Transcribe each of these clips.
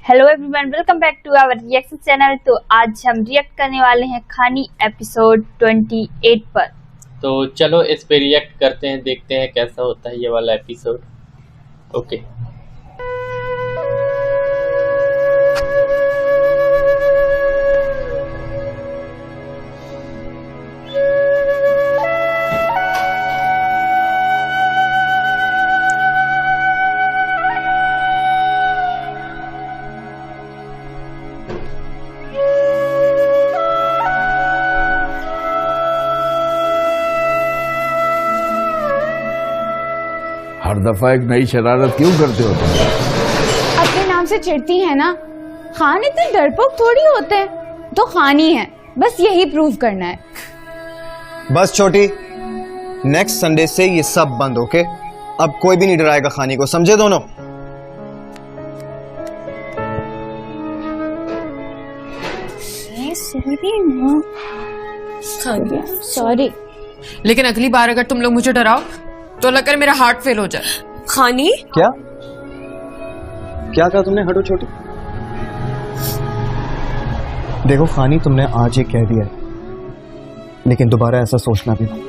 Hello everyone, welcome back to our reaction channel. तो आज हम रिएक्ट करने वाले हैं खानी एपिसोड 28 पर। तो चलो इस पे रिएक्ट करते हैं, देखते हैं कैसा होता है ये वाला एपिसोड। ओके हर दफा एक नई शरारत क्यों करते हो तुम? अपने नाम से चिढ़ती है ना। खान इतने डरपोक थोड़ी होते हैं, तो खान ही है, बस यही प्रूव करना है। बस छोटी, नेक्स्ट संडे से ये सब बंद, ओके? अब कोई भी नहीं डराएगा खानी को, समझे दोनों? सॉरी, लेकिन अगली बार अगर तुम लोग मुझे डराओ तो लगकर मेरा हार्ट फेल हो जाए। खानी क्या क्या कहा तुमने? हटो छोटी। देखो खानी, तुमने आज ये कह दिया है, लेकिन दोबारा ऐसा सोचना भी मत।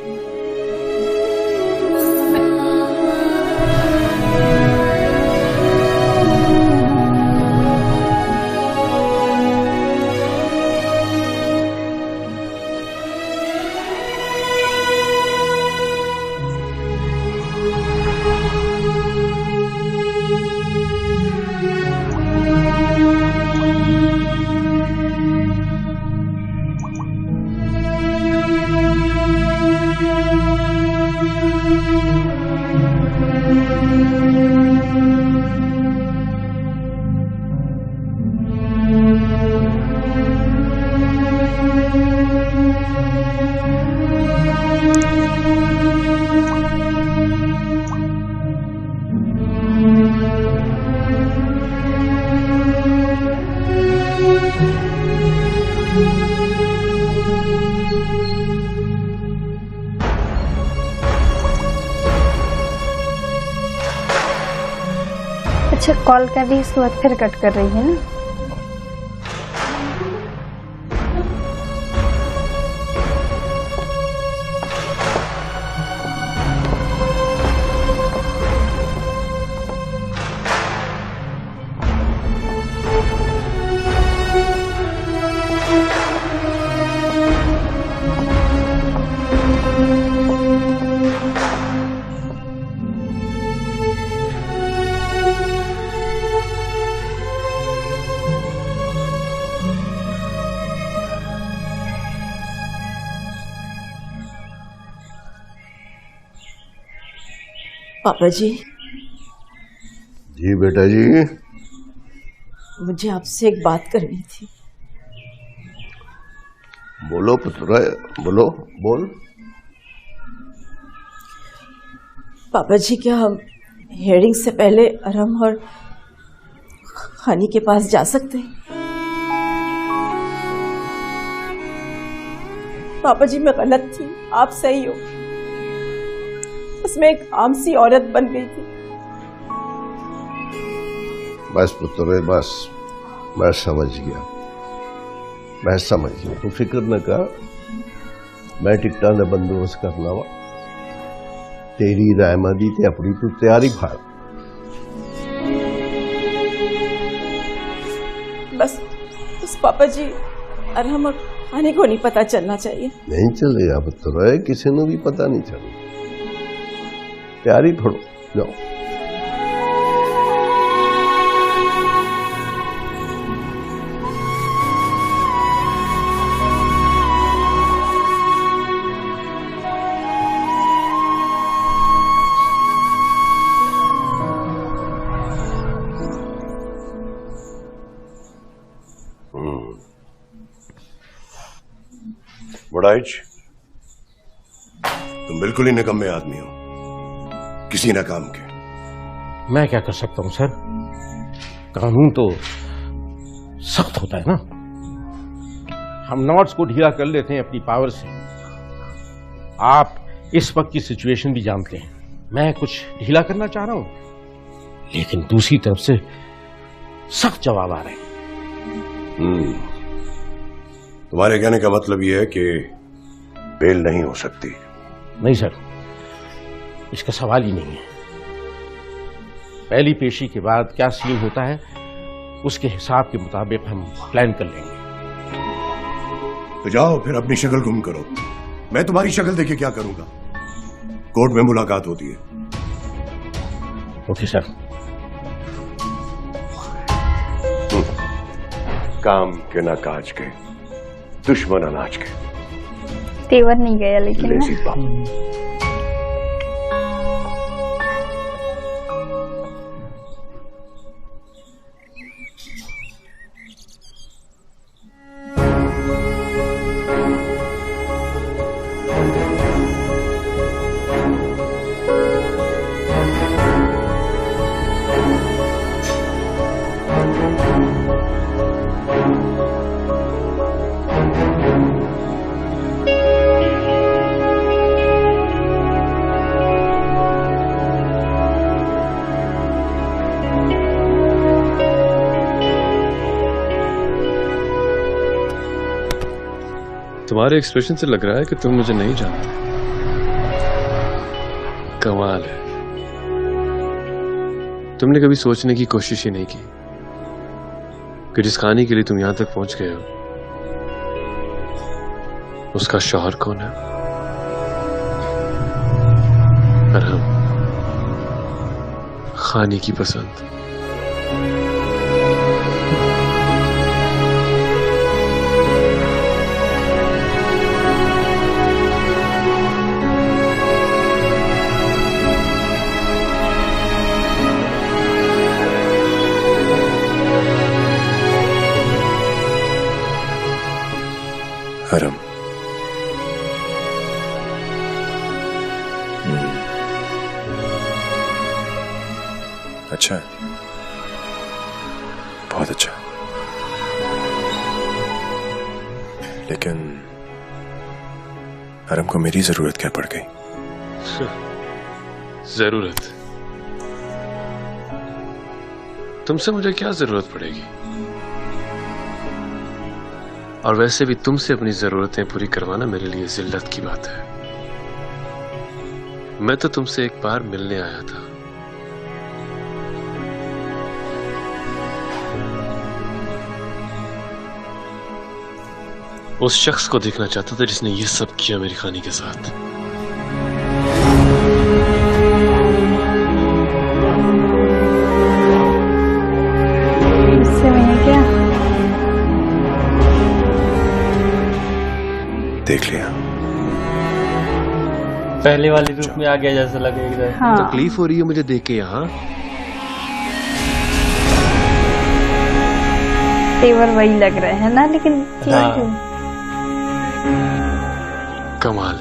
अच्छा, कॉल कर रही है, इसके बाद फिर कट कर रही है ना। पापा जी, जी बेटा जी। मुझे आपसे एक बात करनी थी। बोलो पुत्र, बोलो, बोल। पापा जी, क्या हम हियरिंग से पहले अरहम और खानी के पास जा सकते हैं? पापा जी, मैं गलत थी, आप सही हो। बस मैं एक आम सी औरत बन गई थी। बस पुत्र, बस मैं समझ गया, मैं समझ गया। तू फिक्र न कर, मैं टिकटा ने बंदोबस्त करना वा। तेरी रहमती ते अपनी तू तैयारी फाड़। बस पापा जी, अरहम और खानी को नहीं पता चलना चाहिए। नहीं चलेगा पुत्र, किसी ने भी पता नहीं चलेगा। तैयारी फड़ो, जाओ। बड़ाइच, तुम बिल्कुल ही निकम्मे आदमी हो, किसी ना काम के। मैं क्या कर सकता हूं सर, कानून तो सख्त होता है ना। हम नॉट्स को ढीला कर लेते हैं अपनी पावर से। आप इस वक्त की सिचुएशन भी जानते हैं। मैं कुछ ढीला करना चाह रहा हूं, लेकिन दूसरी तरफ से सख्त जवाब आ रहे हैं। तुम्हारे कहने का मतलब यह है कि बेल नहीं हो सकती? नहीं सर, इसका सवाल ही नहीं है। पहली पेशी के बाद क्या सीन होता है उसके हिसाब के मुताबिक हम प्लान कर लेंगे। तो जाओ फिर अपनी शक्ल गुम करो, मैं तुम्हारी शक्ल देखे क्या करूंगा? कोर्ट में मुलाकात होती है। Okay sir. काम के ना काज के, दुश्मन अनाज के। तेवर नहीं गया लेकिन ले ना। सीख बाप। तुम्हारे एक्सप्रेशन से लग रहा है कि तुम मुझे नहीं जानते। कमाल है, तुमने कभी सोचने की कोशिश ही नहीं की कि जिस कहानी के लिए तुम यहां तक पहुंच गए हो उसका शौहर कौन है। अरहम, खानी की पसंद। हरम, अच्छा है, बहुत अच्छा। लेकिन हरम को मेरी जरूरत क्या पड़ गई? जरूरत? तुमसे मुझे क्या जरूरत पड़ेगी? और वैसे भी तुमसे अपनी जरूरतें पूरी करवाना मेरे लिए जिल्लत की बात है। मैं तो तुमसे एक बार मिलने आया था। उस शख्स को देखना चाहता था जिसने ये सब किया मेरी खानी के साथ। इससे मैंने क्या देख लिया? पहले वाले रूप में आ गया जैसा लगे एकदम। हाँ। तकलीफ हो रही है मुझे देख के यहाँ। तेवर वही लग रहे हैं ना, लेकिन ठीक हाँ। है। कमाल,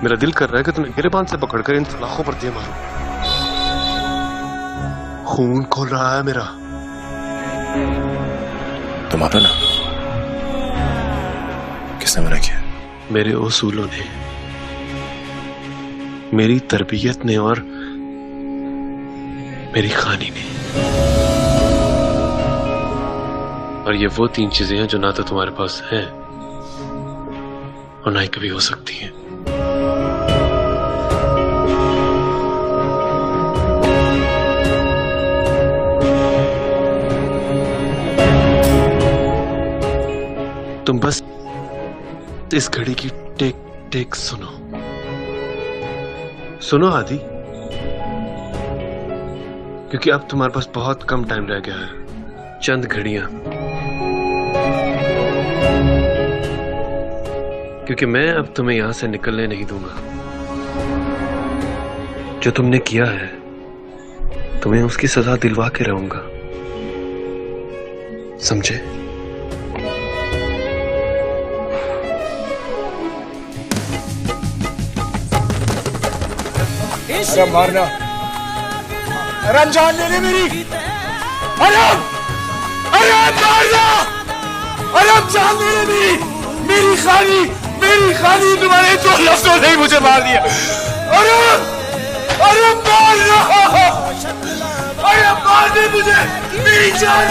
मेरा दिल कर रहा है कि तुम्हें गिरबान से पकड़कर इन सलाखों पर दे मारूं। खून खोल रहा है मेरा। तुम आप ना, किसने मना किया? मेरे उसूलों ने, मेरी तरबियत ने और मेरी खानी ने। और ये वो तीन चीजें हैं जो ना तो तुम्हारे पास हैं और ना ही कभी हो सकती हैं। तुम बस इस घड़ी की टेक टेक सुनो। सुनो आदि, क्योंकि अब तुम्हारे पास बहुत कम टाइम रह गया है, चंद घड़ियां। क्योंकि मैं अब तुम्हें यहां से निकलने नहीं दूंगा। जो तुमने किया है तुम्हें उसकी सजा दिलवा के रहूंगा, समझे? अरे मारना, अरे जान ले ले मेरी, अरे मारना, अरे जान ले ले मेरी खानी, तुम्हारे 2 लफ्जों ने मुझे मार दिया। अरे मार रहा अरे मार दे मुझे, मेरी जान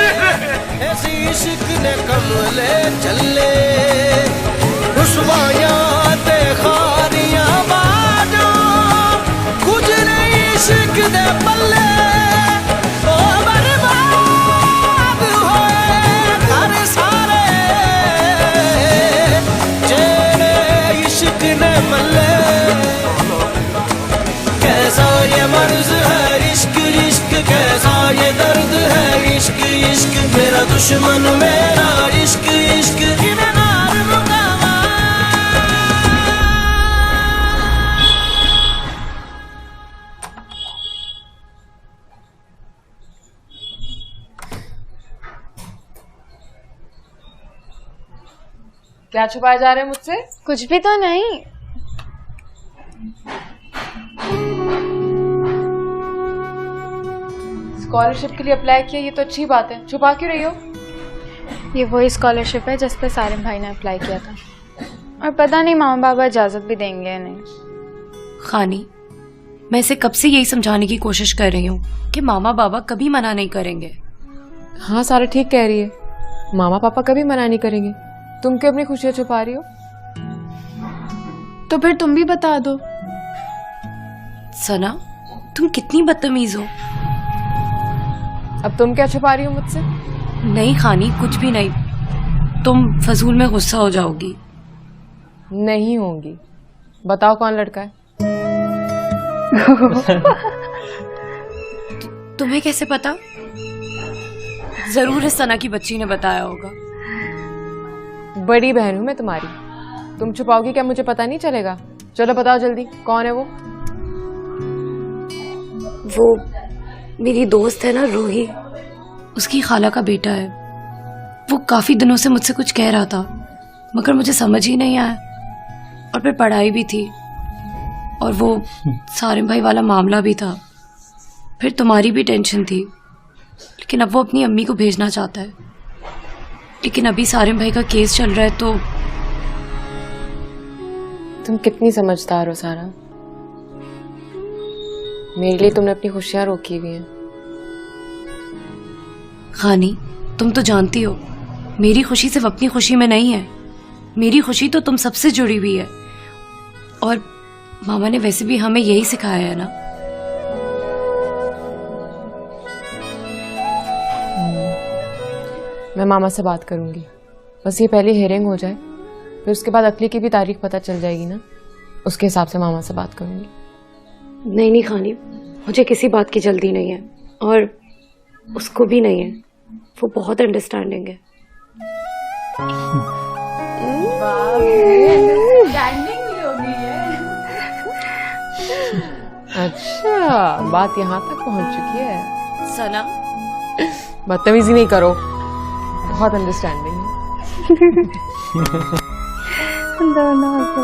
ऐसी इश्क ने कमले चले खुशबायां ते खारियां बाजो गुजरे इश्क दे पल्ले ओ बर्बाद होए घर सारे जेरे इश्क ने मल्ले। कैसा ये मर्ज है इश्क इश्क, कैसा ये दर्द है इश्क इश्क, मेरा दुश्मन मेरा इश्क इश्क किनार रुकावा। क्या छुपाए जा रहे हैं मुझसे? कुछ भी तो नहीं। स्कॉलरशिप के लिए अप्लाई किया, ये तो अच्छी बात है, छुपा क्यों रही हो? ये वही स्कॉलरशिप है जिस पे सारिम भाई ने अप्लाई किया था, और पता नहीं मामा बाबा इजाजत भी देंगे या नहीं। खानी, मैं इसे कब से यही समझाने की कोशिश कर रही हूँ कि मामा बाबा कभी मना नहीं करेंगे। हाँ सारा ठीक कह रही है, मामा पापा कभी मना नहीं करेंगे। तुम क्यों अपनी खुशियां छुपा रही हो? तो फिर तुम भी बता दो। सना, तुम कितनी बदतमीज हो। अब तुम क्या छुपा रही हो मुझसे? नहीं खानी, कुछ भी नहीं, तुम फजूल में गुस्सा हो जाओगी। नहीं होंगी। बताओ कौन लड़का है? तुम्हें कैसे पता? जरूर इस सना की बच्ची ने बताया होगा। बड़ी बहन हूं मैं तुम्हारी, तुम छुपाओगी क्या? मुझे पता नहीं चलेगा। चलो बताओ जल्दी, कौन है वो? वो मेरी दोस्त है ना रूही, उसकी खाला का बेटा है। वो काफी दिनों से मुझसे कुछ कह रहा था मगर मुझे समझ ही नहीं आया, और फिर पढ़ाई भी थी और वो सारिम भाई वाला मामला भी था। फिर तुम्हारी भी टेंशन थी, लेकिन अब वो अपनी अम्मी को भेजना चाहता है। लेकिन अभी सारिम भाई का केस चल रहा है। तो तुम कितनी समझदार हो सारा, मेरे लिए तुमने अपनी खुशियां रोकी हुई हैं। खानी, तुम तो जानती हो मेरी खुशी सिर्फ अपनी खुशी में नहीं है, मेरी खुशी तो तुम सबसे जुड़ी हुई है। और मामा ने वैसे भी हमें यही सिखाया है ना। मैं मामा से बात करूंगी, बस ये पहले हियरिंग हो जाए, फिर उसके बाद अकली की भी तारीख पता चल जाएगी ना, उसके हिसाब से मामा से बात करूंगी। नहीं खानी, मुझे किसी बात की जल्दी नहीं है, और उसको भी नहीं है। वो बहुत अंडरस्टैंडिंग है। अच्छा, बात यहाँ तक पहुँच चुकी है। सना, बदतमीजी नहीं करो, बहुत अंडरस्टैंडिंग है। दोनों को।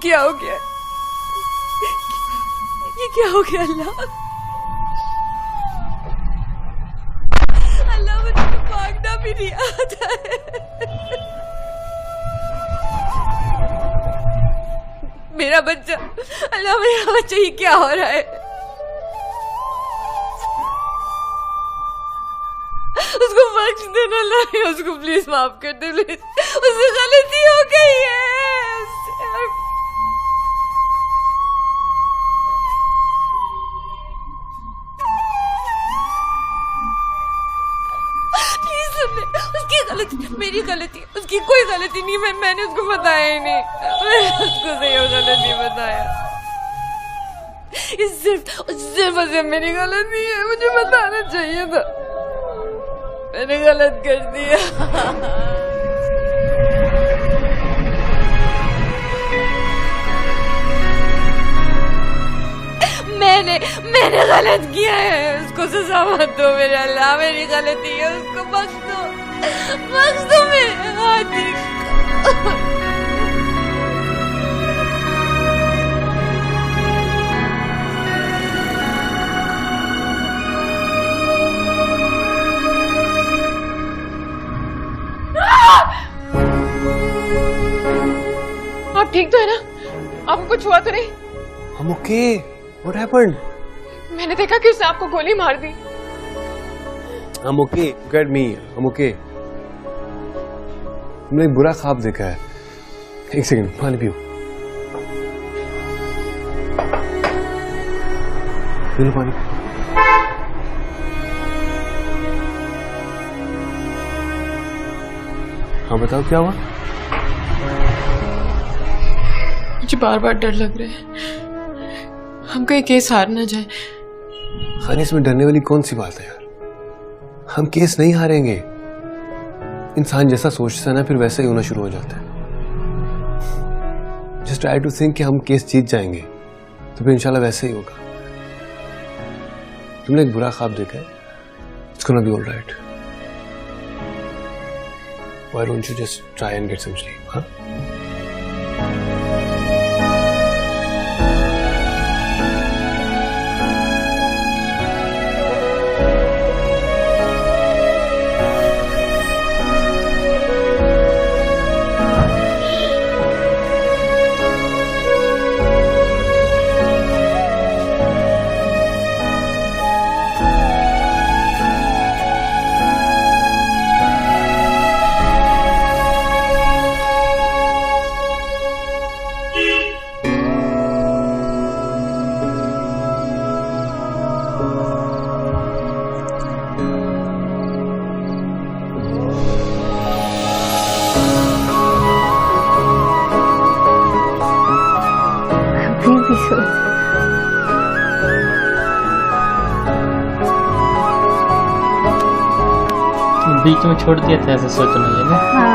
क्या हो गया? ये क्या हो गया? अल्लाह, अल्लाह, मुझे तो भागना भी नहीं आता है। मेरा बच्चा, अल्लाह, मेरा बच्चा, ये क्या हो रहा है? उसको बख्श देना अल्लाह, उसको प्लीज माफ कर दे, प्लीज, उससे गलती हो गई है। उसकी गलती, मेरी गलती, उसकी कोई गलती ही नहीं, मैंने उसको बताया ही नहीं, मैंने उसको सही और गलत नहीं बताया। ये सिर्फ मेरी गलती है, मुझे बताना चाहिए था, मैंने गलत कर दिया। मैंने गलत किया है, उसको सजा मत दो मेरे अल्लाह, मेरी गलती है, उसको बख्श दो मेरे हाथी। आप ठीक तो है ना? आपको कुछ हुआ तो नहीं? I'm okay. What happened? मैंने देखा कि उसने आपको गोली मार दी। I'm okay. Look at me. I'm okay. तुमने एक बुरा ख्वाब देखा है। एक सेकंड, पानी पियो। पी लो पानी। हाँ बताओ क्या हुआ? मुझे बार बार डर लग रहा है, हम कहीं केस हार ना जाए। खाने इसमें डरने वाली कौन सी बात है यार? हम केस नहीं हारेंगे। इंसान जैसा सोचता है ना, फिर वैसा ही होना शुरू हो जाता है। जस्ट ट्राई टू थिंक कि हम केस जीत जाएंगे, तो फिर इंशाल्लाह वैसे ही होगा। तुमने एक बुरा ख्वाब देखा है, it's gonna be all right. Why don't you just try and get some sleep? हाँ, बीच में छोड़ दिया था, ऐसा सोचना है ना। हाँ।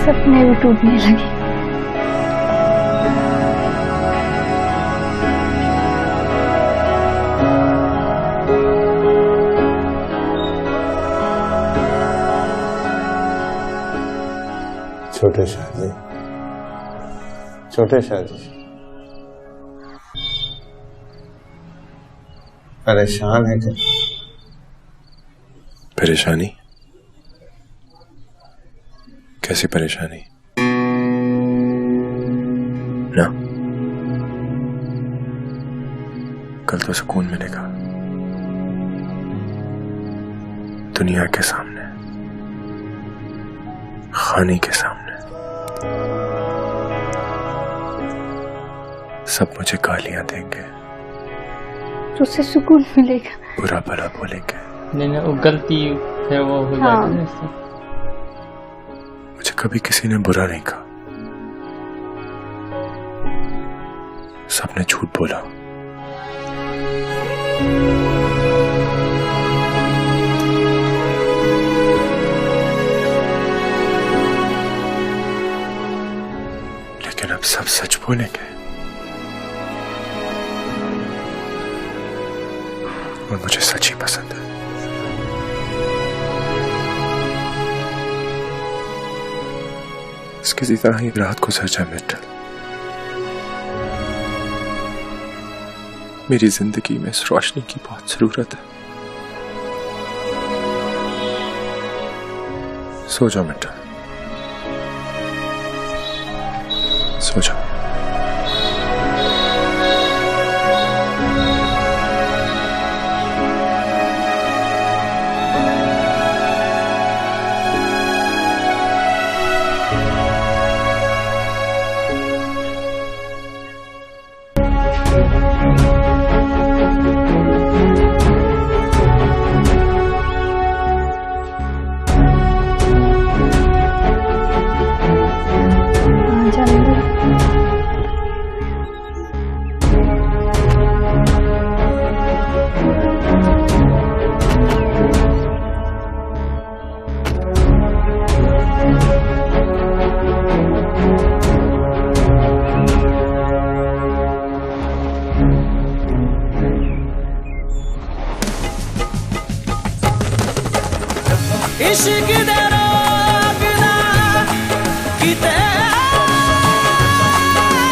सपने भी टूटने लगे। छोटे शादी, छोटे शादी, परेशान है क्या? परेशानी? कैसी परेशानी? ना, कल तो सुकून मिलेगा दुनिया के सामने, खाने के सामने। सब मुझे गालियां देंगे, तो उससे सुकून मिलेगा। बुरा भला बोलेंगे। नहीं, वो गलती है, वो हो हाँ। जाएगी ना इससे। मुझे कभी किसी ने बुरा नहीं कहा, सबने झूठ बोला। लेकिन अब सब सच बोलेंगे। और मुझे सच ही पसंद है। किसी तरह ये रात गुजर जाए मित्तल। मेरी जिंदगी में इस रोशनी की बहुत जरूरत है। सो जाओ मित्तल, सो जाओ। इश्क दे रोग ना किते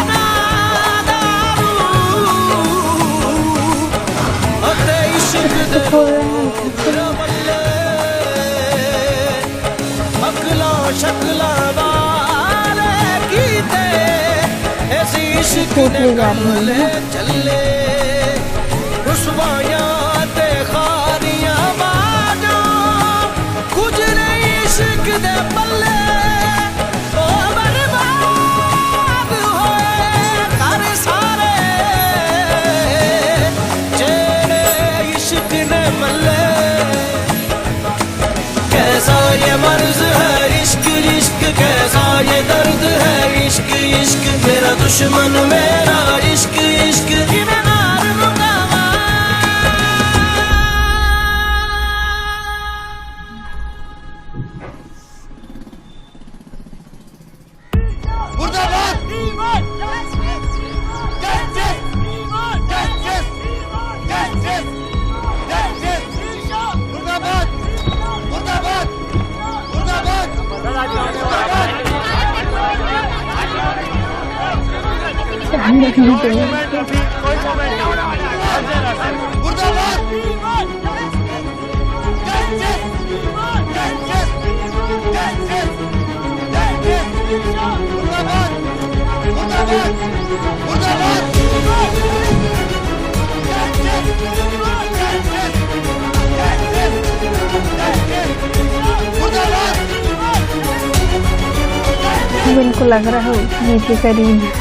ना दारू अते इश्क दे रमले अकला शकला वाले कीते ऐसी इश्क दे रमले चले रुसवाया ते खारियां दे पल्ले ओ बर्बाद होए कर सारे जेड़े इश्क ने मल्ले। कैसा ये मर्ज है इश्क इश्क, कैसा ये दर्द है इश्क इश्क, मेरा दुश्मन मेरा इश्क इश्क मैं मार लूंगा। बिल्कुल लग रहा है ये के करीब।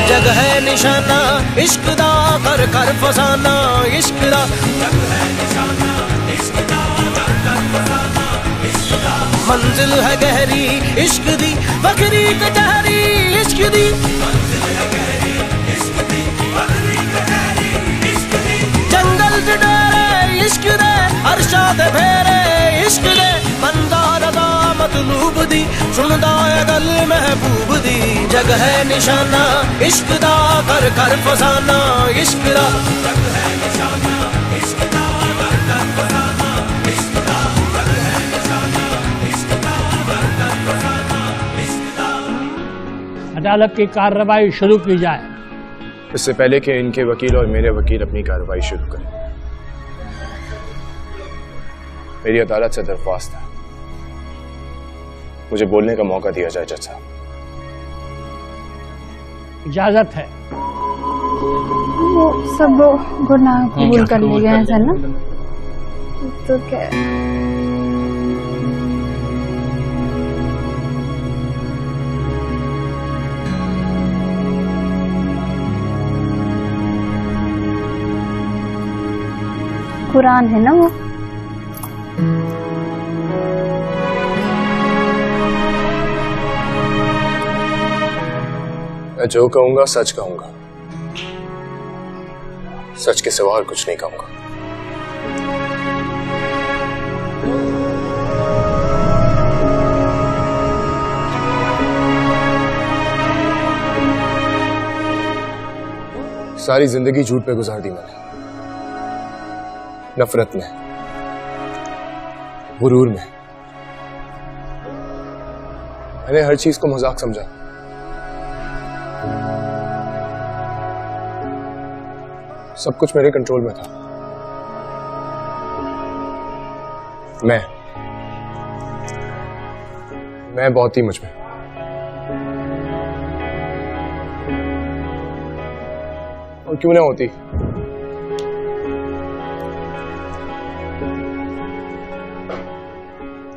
जग है निशाना इश्क दा कर कर फसाना इश्क दा मंजिल है गहरी इश्क दी बकरी कचहरी इश्क दी जंगल जडेरे इश्क दे अरशाद फेरे इश्क दे बंदा रदा मतलूब दी सुनदा है गल महबूब दी। जग है निशाना इश्क दा कर कर फसाना इश्क दा अदालत की कार्रवाई शुरू की जाए। इससे पहले कि इनके वकील और मेरे वकील अपनी कार्रवाई शुरू करें, मेरी अदालत से दरख्वास्त है, मुझे बोलने का मौका दिया जाए जज साहब। इजाजत है। वो सब गुनाह कबूल कर लिए गए हैं ना, तो क्या कुरान है ना वो। मैं जो कहूंगा सच कहूंगा, सच के सिवा और कुछ नहीं कहूंगा। सारी जिंदगी झूठ पे गुजार दी मैंने, नफरत में, गुरूर में। मैंने हर चीज को मजाक समझा। सब कुछ मेरे कंट्रोल में था। मैं बहुत ही मुझ में। और क्यों ना होती।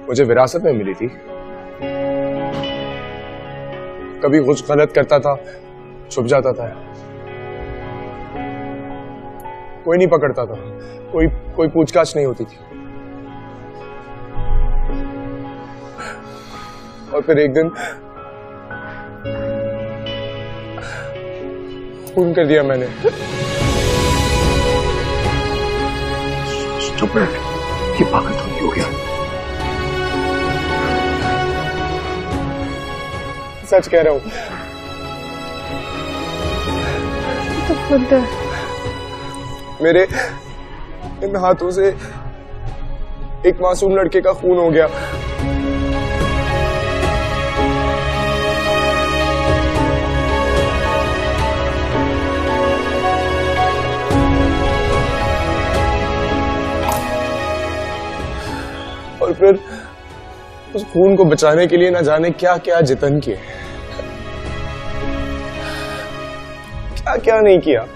मुझे विरासत में मिली थी। कभी कुछ गलत करता था, छुप जाता था, कोई नहीं पकड़ता था, कोई पूछताछ नहीं होती थी। और फिर एक दिन खून कर दिया मैंने। ये पागल हो गया। सच कह रहा हूं। तो खुद मेरे इन हाथों से एक मासूम लड़के का खून हो गया। और फिर उस खून को बचाने के लिए ना जाने क्या क्या जतन किए, क्या क्या नहीं किया।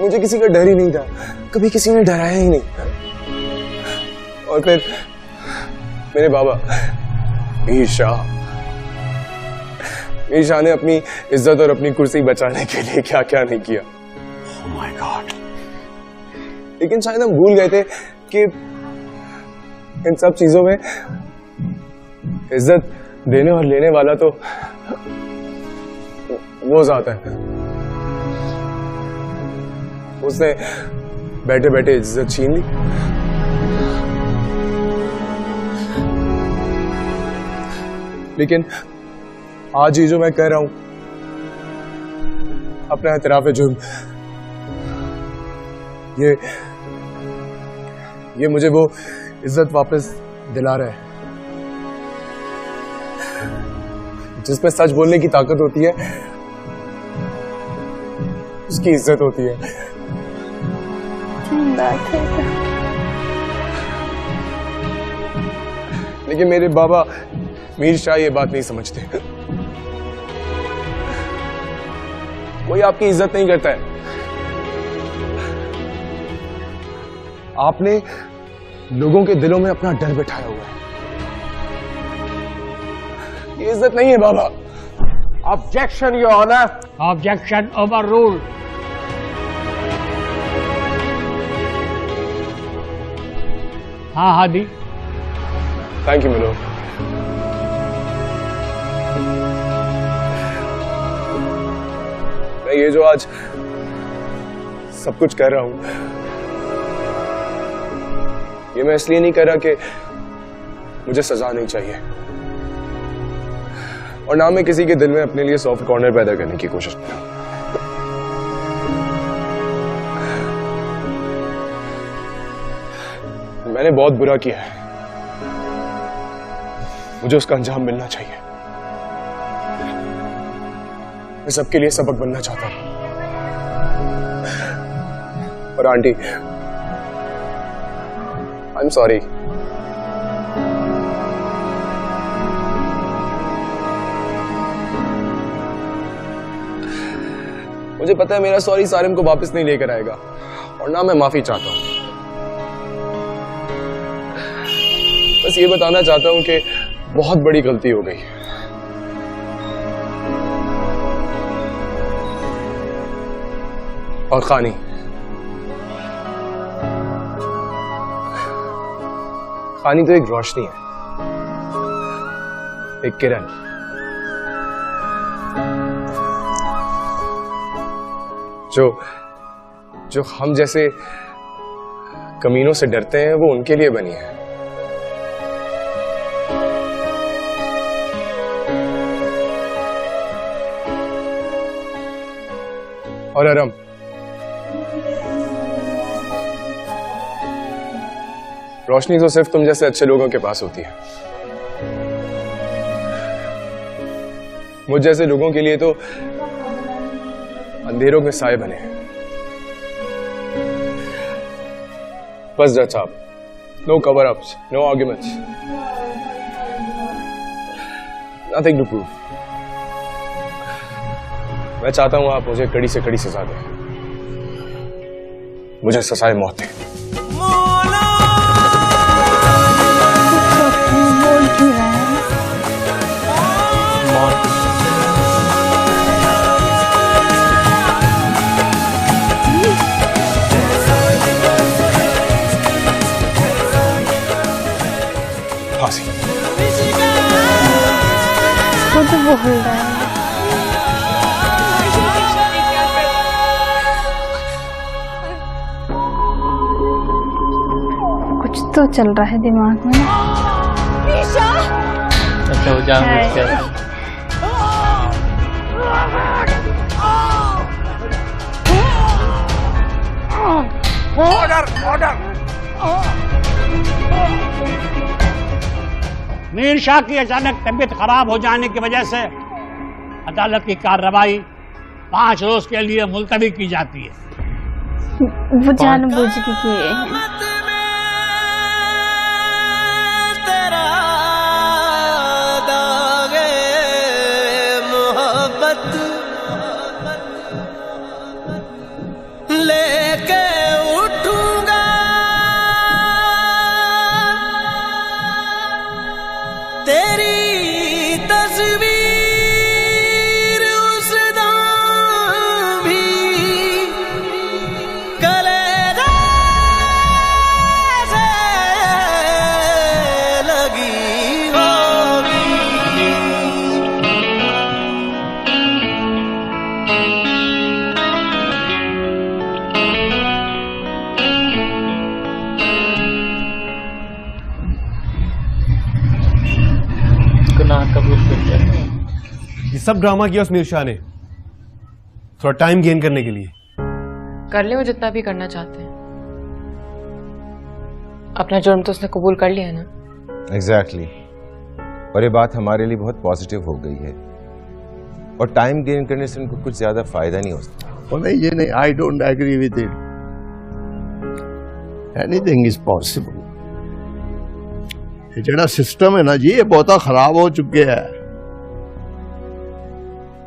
मुझे किसी का डर ही नहीं था, कभी किसी ने डराया ही नहीं। और फिर मेरे बाबा मीर शाह ने अपनी इज्जत और अपनी कुर्सी बचाने के लिए क्या क्या नहीं किया। Oh my God! लेकिन शायद हम भूल गए थे कि इन सब चीजों में इज्जत देने और लेने वाला तो वो जाता है। उसने बैठे बैठे इज्जत छीन ली। लेकिन आज ये जो मैं कह रहा हूं, अपना एतराफ़ जुर्म, ये मुझे वो इज्जत वापस दिला रहा है जिसमें सच बोलने की ताकत होती है, उसकी इज्जत होती है। बात है। लेकिन मेरे बाबा मीर शाह ये बात नहीं समझते। कोई आपकी इज्जत नहीं करता है। आपने लोगों के दिलों में अपना डर बिठाया हुआ है। ये इज्जत नहीं है बाबा। Objection your honour. Objection over rule. हाँ हादी। थैंक यू मिलो। मैं ये जो आज सब कुछ कह रहा हूं, ये मैं इसलिए नहीं कह रहा कि मुझे सजा नहीं चाहिए, और ना मैं किसी के दिल में अपने लिए सॉफ्ट कॉर्नर पैदा करने की कोशिश कर रहा हूं। मैंने बहुत बुरा किया है, मुझे उसका अंजाम मिलना चाहिए। मैं सबके लिए सबक बनना चाहता हूं। और आंटी, आई एम सॉरी। मुझे पता है मेरा सॉरी सारिम को वापस नहीं लेकर आएगा, और ना मैं माफी चाहता हूं। बस ये बताना चाहता हूं कि बहुत बड़ी गलती हो गई। और खानी, खानी तो एक रोशनी है, एक किरण। जो हम जैसे कमीनों से डरते हैं वो उनके लिए बनी है। और अरम, रोशनी तो सिर्फ तुम जैसे अच्छे लोगों के पास होती है। मुझ जैसे लोगों के लिए तो अंधेरों के साए बने हैं। बस that's all, no cover ups, no arguments, nothing to prove. मैं चाहता हूं आप मुझे कड़ी से कड़ी सजा दें, मुझे सजाए मौत दें। फांसी। वो तो बोल रहा है। कुछ तो चल रहा है दिमाग में। अच्छा वो जानबूझ के मीर शाह की अचानक तबीयत खराब हो जाने की वजह से अदालत की कार्रवाई 5 रोज के लिए मुलतवी की जाती है। वो जानबूझ के किए हैं। लेके उठूंगा तेरी तस्वीर उस दाम भी कलेजा से लगी होगी। गुनाह कबूल कर लिया। ये सब ड्रामा किया उस मीर शाह ने थोड़ा टाइम गेन करने के लिए। कर ले वो जितना भी करना चाहते हैं, अपना जुर्म तो उसने कबूल कर लिया है ना। एग्जैक्टली और ये बात हमारे लिए बहुत पॉजिटिव हो गई है और टाइम गेन करने से उनको कुछ ज्यादा फायदा नहीं हो सकता। और नहीं, ये नहीं, I don't agree with it. Anything is possible. ये जड़ा सिस्टम है ना जी, ये बहुत खराब हो चुके हैं।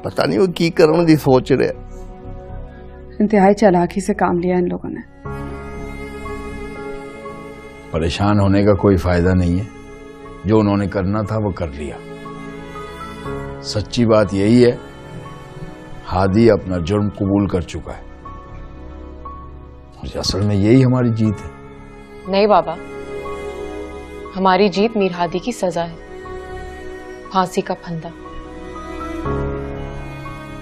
पता नहीं वो की करने की सोच रहे। इंतहाई चालाकी से काम लिया इन लोगों ने। परेशान होने का कोई फायदा नहीं है। जो उन्होंने करना था वो कर लिया। सच्ची बात यही है, हादी अपना जुर्म कबूल कर चुका है। असल में यही हमारी जीत है। नहीं बाबा, हमारी जीत मीर हादी की सजा है, फांसी का फंदा।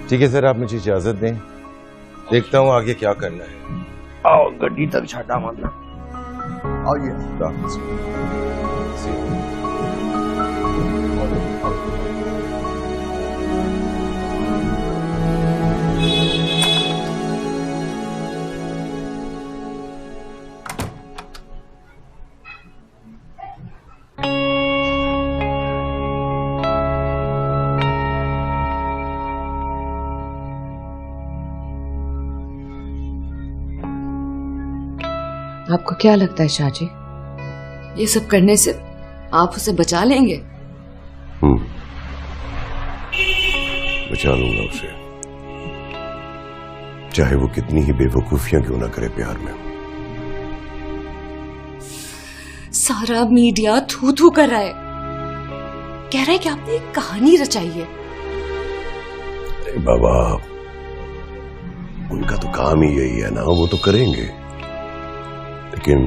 ठीक है सर, आप मुझे इजाजत दें, देखता हूँ आगे क्या करना है। आओ गड्डी तक छाटा मारना। आइए। आपको क्या लगता है शाह जी, ये सब करने से आप उसे बचा लेंगे? बचा लूंगा उसे, चाहे वो कितनी ही बेवकूफियां क्यों ना करे प्यार में। सारा मीडिया थू थू कर रहा है, कह रहा है कि आपने एक कहानी रचाई है। अरे बाबा, उनका तो काम ही यही है ना, वो तो करेंगे, लेकिन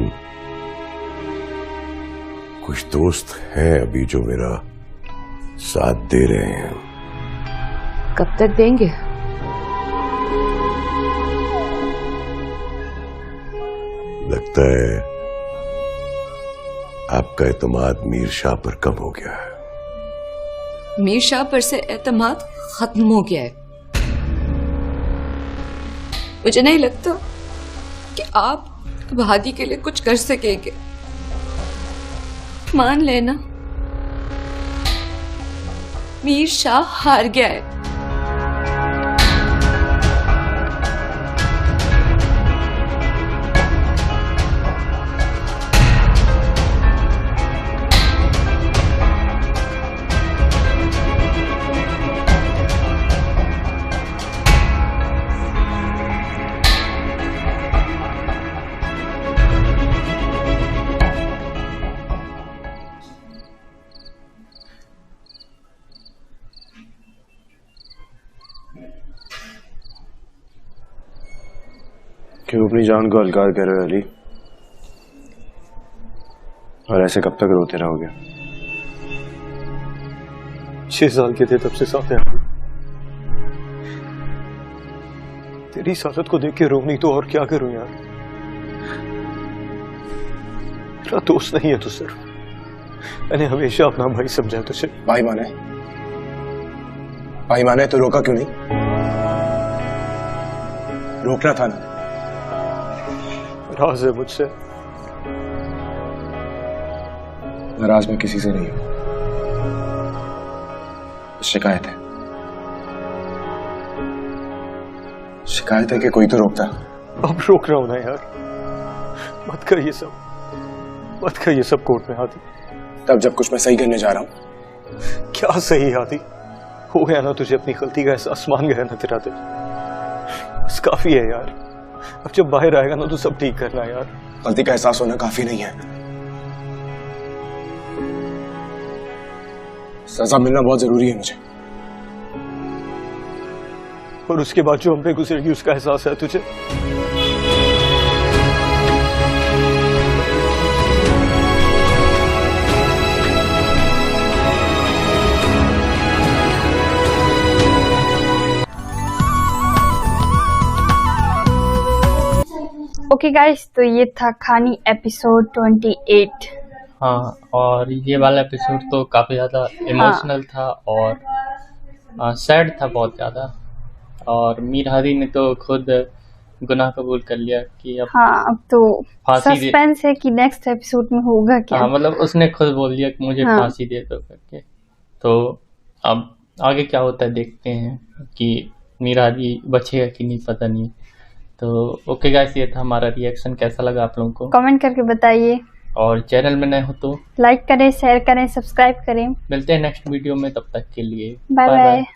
कुछ दोस्त हैं अभी जो मेरा साथ दे रहे हैं। कब तक देंगे? लगता है आपका एतमाद मीर शाह पर कम हो गया है। मीर शाह पर से एतमाद खत्म हो गया है। मुझे नहीं लगता कि आप अब हादी के लिए कुछ कर सकेंगे। मान लेना, मीर शाह हार गया है। क्यों अपनी जान को हल्कार कर रहे हो अली? और ऐसे कब तक रोते रहोगे? 6 साल के थे तब से साथ हैं। तेरी इस हालत को देख के रो नहीं तो और क्या करूं यार? तेरा दोस्त नहीं है तो सिर्फ मैंने हमेशा अपना भाई समझा तुझे। भाई माने तो रोका क्यों नहीं? रोकना था ना। नाराज है मुझसे? नाराज मैं किसी से नहीं हूं। शिकायत है कि कोई तो रोकता। अब रोक रहा हूं ना यार। मत कर ये सब कोर्ट में हाथी। तब जब कुछ मैं सही करने जा रहा हूं। क्या सही हाथी? हो गया ना तुझे अपनी गलती का एहसास, मान गया ना तेरा दिल। बस काफी है यार। अब जब बाहर आएगा ना तो सब ठीक करना यार। गलती का एहसास होना काफी नहीं है, सजा मिलना बहुत जरूरी है मुझे। और उसके बाद जो हम पे गुजरेगी उसका एहसास है तुझे? ओके गाइस, तो ये था खानी एपिसोड 28। हाँ, और ये वाला एपिसोड तो काफ़ी ज़्यादा इमोशनल था और सैड था बहुत ज़्यादा। और मीर हादी ने तो खुद गुनाह कबूल कर लिया कि अब तो सस्पेंस है कि नेक्स्ट एपिसोड में होगा क्या। हाँ, मतलब उसने खुद बोल दिया कि मुझे फांसी दे दो करके। तो अब आगे क्या होता है देखते हैं कि मीर हादी बचेगा कि नहीं, पता नहीं। तो ओके गाइस, ये था हमारा रिएक्शन। कैसा लगा आप लोगों को कमेंट करके बताइए, और चैनल में नए हो तो लाइक करें, शेयर करें, सब्सक्राइब करें। मिलते हैं नेक्स्ट वीडियो में, तब तक के लिए बाय बाय।